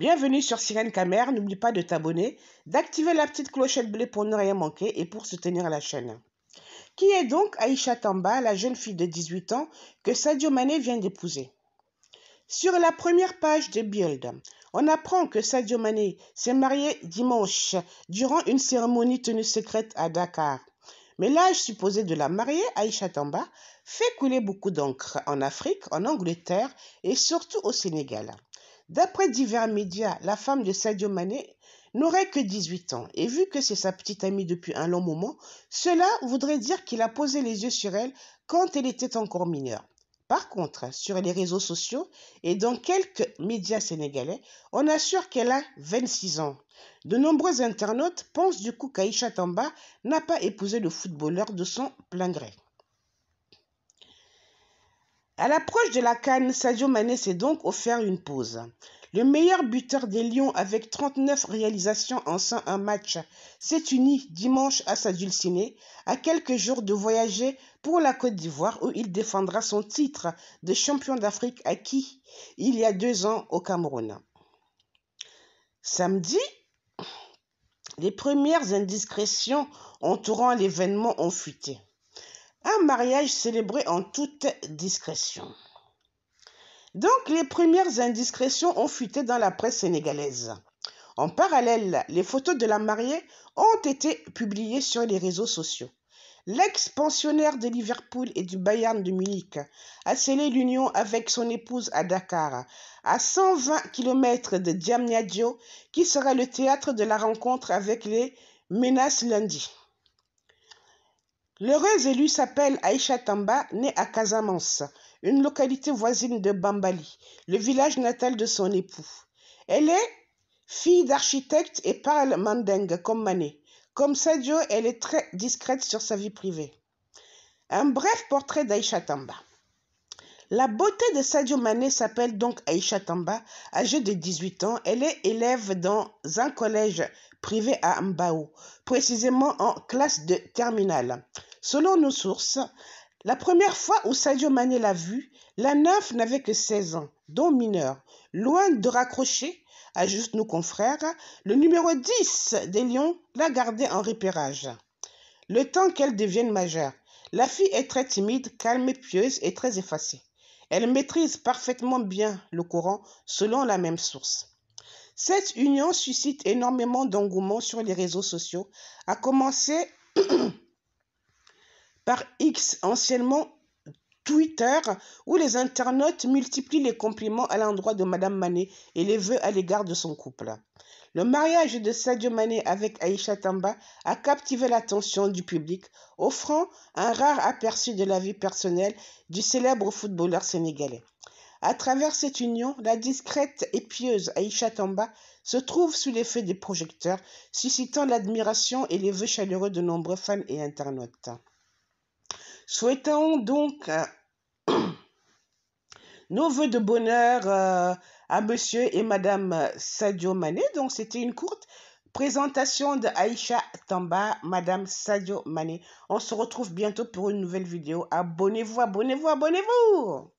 Bienvenue sur Sirène Camer, n'oublie pas de t'abonner, d'activer la petite clochette bleue pour ne rien manquer et pour soutenir la chaîne. Qui est donc Aïcha Tamba, la jeune fille de 18 ans que Sadio Mané vient d'épouser? Sur la première page de Build, on apprend que Sadio Mané s'est marié dimanche durant une cérémonie tenue secrète à Dakar. Mais l'âge supposé de la mariée, Aïcha Tamba, fait couler beaucoup d'encre en Afrique, en Angleterre et surtout au Sénégal. D'après divers médias, la femme de Sadio Mané n'aurait que 18 ans et vu que c'est sa petite amie depuis un long moment, cela voudrait dire qu'il a posé les yeux sur elle quand elle était encore mineure. Par contre, sur les réseaux sociaux et dans quelques médias sénégalais, on assure qu'elle a 26 ans. De nombreux internautes pensent du coup qu'Aïcha Tamba n'a pas épousé le footballeur de son plein gré. À l'approche de la CAN, Sadio Mané s'est donc offert une pause. Le meilleur buteur des Lions avec 39 réalisations en 101 matchs s'est uni dimanche à sa dulcinée, à quelques jours de voyager pour la Côte d'Ivoire où il défendra son titre de champion d'Afrique acquis il y a 2 ans au Cameroun. Samedi, les premières indiscrétions entourant l'événement ont fuité. Un mariage célébré en toute discrétion. Donc, les premières indiscrétions ont fuité dans la presse sénégalaise. En parallèle, les photos de la mariée ont été publiées sur les réseaux sociaux. L'ex-pensionnaire de Liverpool et du Bayern de Munich a scellé l'union avec son épouse à Dakar, à 120 km de Diamniadio, qui sera le théâtre de la rencontre avec les Menas lundi. L'heureuse élue s'appelle Aïcha Tamba, née à Casamance, une localité voisine de Bambali, le village natal de son époux. Elle est fille d'architecte et parle mandingue comme Mané. Comme Sadio, elle est très discrète sur sa vie privée. Un bref portrait d'Aïcha Tamba. La beauté de Sadio Mané s'appelle donc Aïcha Tamba, âgée de 18 ans. Elle est élève dans un collège privé à Mbao, précisément en classe de terminale. Selon nos sources, la première fois où Sadio Mané l'a vue, la nymphe n'avait que 16 ans, dont mineure. Loin de raccrocher, ajoutent nos confrères, le numéro 10 des Lions l'a gardée en repérage. Le temps qu'elle devienne majeure, la fille est très timide, calme et pieuse et très effacée. Elle maîtrise parfaitement bien le Coran, selon la même source. Cette union suscite énormément d'engouement sur les réseaux sociaux, à commencer par X, anciennement Twitter, où les internautes multiplient les compliments à l'endroit de Madame Mané et les vœux à l'égard de son couple. Le mariage de Sadio Mané avec Aïcha Tamba a captivé l'attention du public, offrant un rare aperçu de la vie personnelle du célèbre footballeur sénégalais. À travers cette union, la discrète et pieuse Aïcha Tamba se trouve sous l'effet des projecteurs, suscitant l'admiration et les vœux chaleureux de nombreux fans et internautes. Souhaitons donc nos vœux de bonheur à monsieur et madame Sadio Mané. Donc, c'était une courte présentation de Aïcha Tamba, madame Sadio Mané. On se retrouve bientôt pour une nouvelle vidéo. Abonnez-vous, abonnez-vous, abonnez-vous!